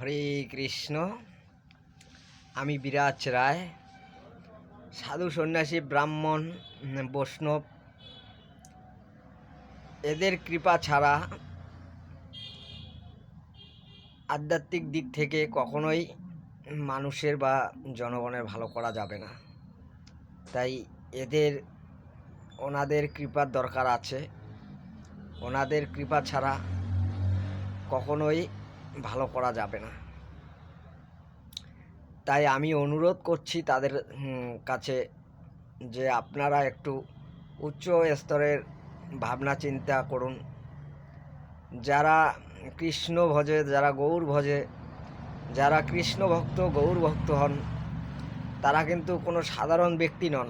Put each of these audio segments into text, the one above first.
হরে কৃষ্ণ। আমি বিরাজ রায়, সাধু সন্ন্যাসী ব্রাহ্মণ বৈষ্ণব এদের কৃপা ছাড়া আধ্যাত্মিক দিক থেকে কখনোই মানুষের বা জনগণের ভালো করা যাবে না। তাই ওনাদের কৃপার দরকার আছে। ওনাদের কৃপা ছাড়া কখনোই ভালো করা যাবে না। তাই আমি অনুরোধ করছি তাদের কাছে যে আপনারা একটু উচ্চ স্তরের ভাবনা চিন্তা করুন। যারা কৃষ্ণ ভজে, যারা গৌর ভজে, যারা কৃষ্ণ ভক্ত গৌর ভক্ত হন, তারা কিন্তু কোনো সাধারণ ব্যক্তি নন।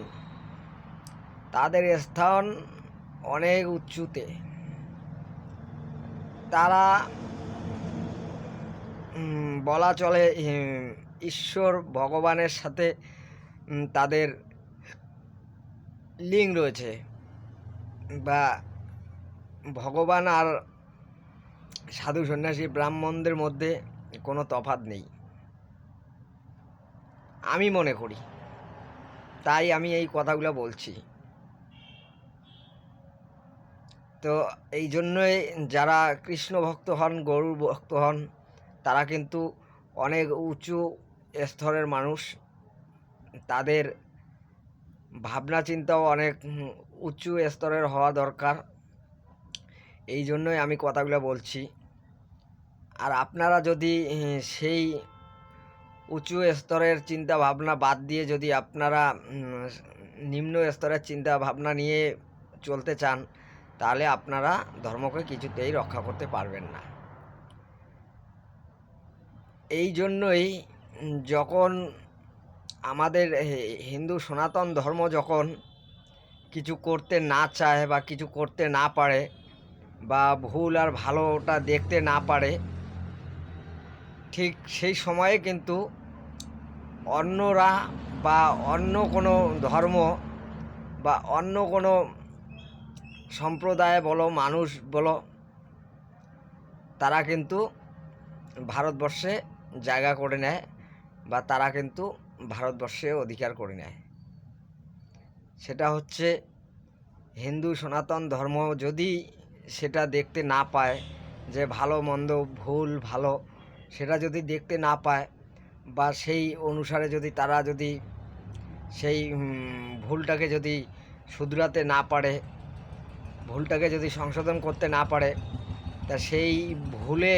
তাদের স্থান অনেক উঁচুতে। তারা বলা চলে ঈশ্বর ভগবানের সাথে তাদের লিঙ্ক রয়েছে, বা ভগবান আর সাধু সন্ন্যাসী ব্রাহ্মণদের মধ্যে কোনো তফাৎ নেই, আমি মনে করি। তাই আমি এই কথাগুলো বলছি। তো এই জন্যই যারা কৃষ্ণ ভক্ত হন, গরুর ভক্ত হন, তারা কিন্তু অনেক উঁচু স্তরের মানুষ। তাদের ভাবনা চিন্তাও অনেক উঁচু স্তরের হওয়া দরকার। এই জন্যই আমি কথাগুলো বলছি। আর আপনারা যদি সেই উঁচু স্তরের চিন্তা ভাবনা বাদ দিয়ে যদি আপনারা নিম্ন স্তরের চিন্তা ভাবনা নিয়ে চলতে চান, তাহলে আপনারা ধর্মকে কিছুতেই রক্ষা করতে পারবেন না। এই জন্যই যখন আমাদের হিন্দু সনাতন ধর্ম যখন কিছু করতে না চায় বা কিছু করতে না পারে, বা ভুল আর ভালোটা দেখতে না পারে, ঠিক সেই সময়ে কিন্তু অন্যরা বা অন্য কোনো ধর্ম বা অন্য কোনো সম্প্রদায় বলো, মানুষ বলো, তারা কিন্তু ভারতবর্ষে জায়গা করে নেয়, বা তারা কিন্তু ভারতবর্ষে অধিকার করে নেয়। সেটা হচ্ছে হিন্দু সনাতন ধর্ম যদি সেটা দেখতে না পায় যে ভালো মন্দ, ভুল ভালো, সেটা যদি দেখতে না পায়, বা সেই অনুসারে যদি তারা যদি সেই ভুলটাকে যদি শুধরাতে না পারে, ভুলটাকে যদি সংশোধন করতে না পারে, তা সেই ভুলে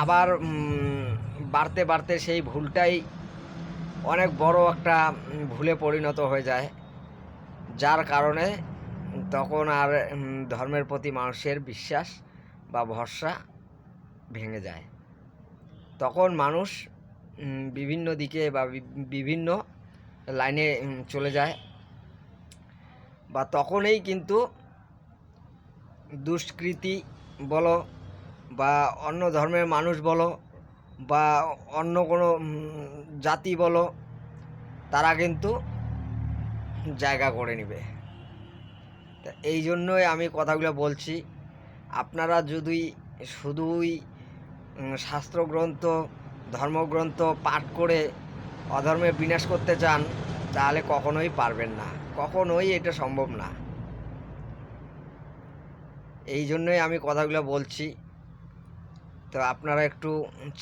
আবার বাড়তে বাড়তে সেই ভুলটাই অনেক বড় একটা ভুলে পরিণত হয়ে যায়, যার কারণে তখন আর ধর্মের প্রতি মানুষের বিশ্বাস বা ভরসা ভেঙে যায়। তখন মানুষ বিভিন্ন দিকে বা বিভিন্ন লাইনে চলে যায়, বা তখনই কিন্তু দুষ্কৃতি বলো, বা অন্য ধর্মের মানুষ বলো, বা অন্য কোনো জাতি বলো, তারা কিন্তু জায়গা করে নেবে। তা এই জন্যই আমি কথাগুলো বলছি। আপনারা যদি শুধুই শাস্ত্রগ্রন্থ, ধর্মগ্রন্থ পাঠ করে অধর্মের বিনাশ করতে চান, তাহলে কখনোই পারবেন না, কখনোই এটা সম্ভব না। এই জন্যই আমি কথাগুলো বলছি। তো আপনারা একটু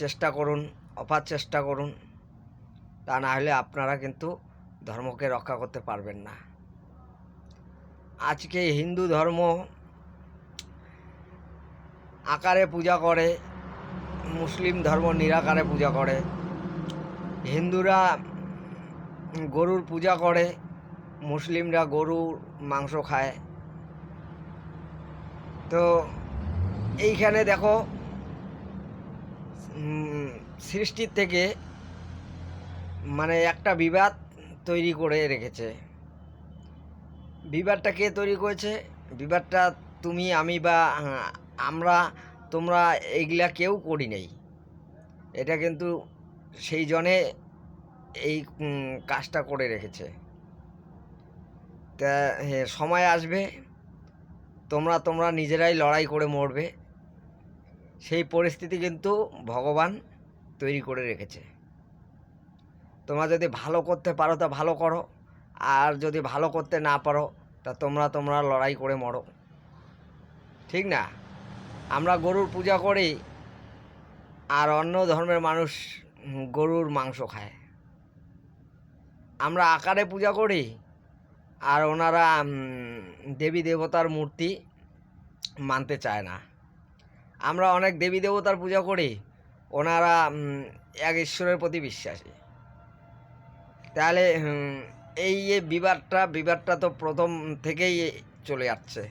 চেষ্টা করুন, অপার চেষ্টা করুন, তা না হলে আপনারা কিন্তু ধর্মকে রক্ষা করতে পারবেন না। আজকে হিন্দু ধর্ম আকারে পূজা করে, মুসলিম ধর্ম নিরাকারে পূজা করে। হিন্দুরা গরুর পূজা করে, মুসলিমরা গরুর মাংস খায়। তো এইখানে দেখো, সৃষ্টির থেকে মানে একটা বিবাদ তৈরি করে রেখেছে। বিবাদটা কে তৈরি করেছে? বিবাদটা তুমি আমি বা আমরা তোমরা এইগুলা কেউ করি নেই। এটা কিন্তু সেই জন্যে এই কাজটা করে রেখেছে। তা সময় আসবে তোমরা নিজেরাই লড়াই করে মরবে। সেই পরিস্থিতি কিন্তু ভগবান তৈরি করে রেখেছে। তোমরা যদি ভালো করতে পারো তা ভালো করো, আর যদি ভালো করতে না পারো তা তোমরা লড়াই করে মরো, ঠিক না? আমরা গরুর পূজা করি, আর অন্য ধর্মের মানুষ গরুর মাংস খায়। আমরা আকারে পূজা করি, আর ওনারা দেবী দেবতার মূর্তি মানতে চায় না। আমরা অনেক দেবী দেবতার পূজা করি, ওনারা এক ঈশ্বরের প্রতি বিশ্বাসী। তাহলে এই যে বিবাদটা তো প্রথম থেকেই চলে যাচ্ছে।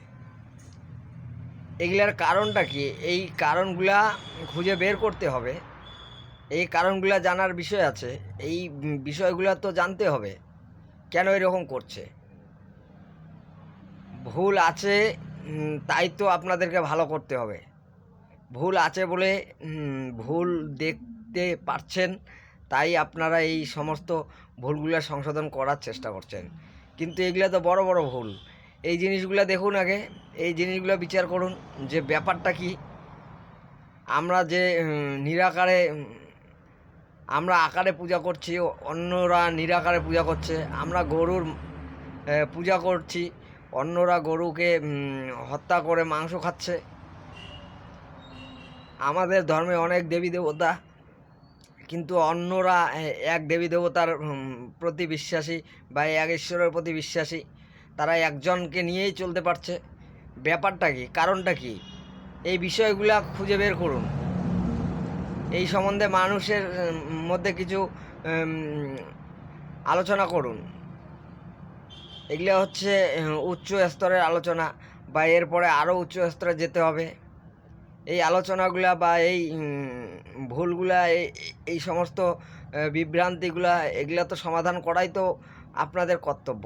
এগুলার কারণটা কি? এই কারণগুলা খুঁজে বের করতে হবে। এই কারণগুলা জানার বিষয় আছে, এই বিষয়গুলো তো জানতে হবে কেন এরকম করছে। ভুল আছে তাই তো আপনাদেরকে ভালো করতে হবে। ভুল আছে বলে ভুল দেখতে পারছেন, তাই আপনারা এই সমস্ত ভুলগুলো সংশোধন করার চেষ্টা করছেন। কিন্তু এগুলো তো বড় বড় ভুল। এই জিনিসগুলো দেখুন আগে, এই জিনিসগুলো বিচার করুন যে ব্যাপারটা কি। আমরা যে নিরাকারে, আমরা আকারে পূজা করছি, অন্যরা নিরাকারে পূজা করছে। আমরা গরুর পূজা করছি, অন্যরা গরুকে হত্যা করে মাংস খাচ্ছে। আমাদের ধর্মে অনেক দেবী দেবতা, কিন্তু অন্যরা এক দেবী দেবতার প্রতি বিশ্বাসী বা এক ঈশ্বরের প্রতি বিশ্বাসী। তারা একজনকে নিয়েই চলতে পারছে। ব্যাপারটা কি, কারণটা কি? এই বিষয়গুলা খুঁজে বের করুন। এই সম্বন্ধে মানুষের মধ্যে কিছু আলোচনা করুন। এগুলো হচ্ছে উচ্চ স্তরের আলোচনা, বা এরপরে আরও উচ্চ স্তরে যেতে হবে। এই আলোচনাগুলা বা এই ভুলগুলা, এই সমস্ত বিভ্রান্তিগুলা, এগুলা তো সমাধান করাই তো আপনাদের কর্তব্য।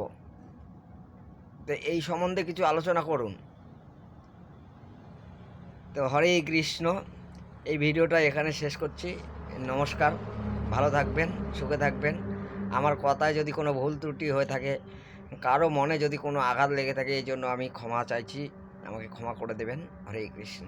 তো এই সম্বন্ধে কিছু আলোচনা করুন। তো হরে কৃষ্ণ। এই ভিডিওটা এখানে শেষ করছি। নমস্কার, ভালো থাকবেন, সুখে থাকবেন। আমার কথায় যদি কোনো ভুল ত্রুটি হয়ে থাকে, কারো মনে যদি কোনো আঘাত লেগে থাকে, এই জন্য আমি ক্ষমা চাইছি, আমাকে ক্ষমা করে দেবেন। হরে কৃষ্ণ।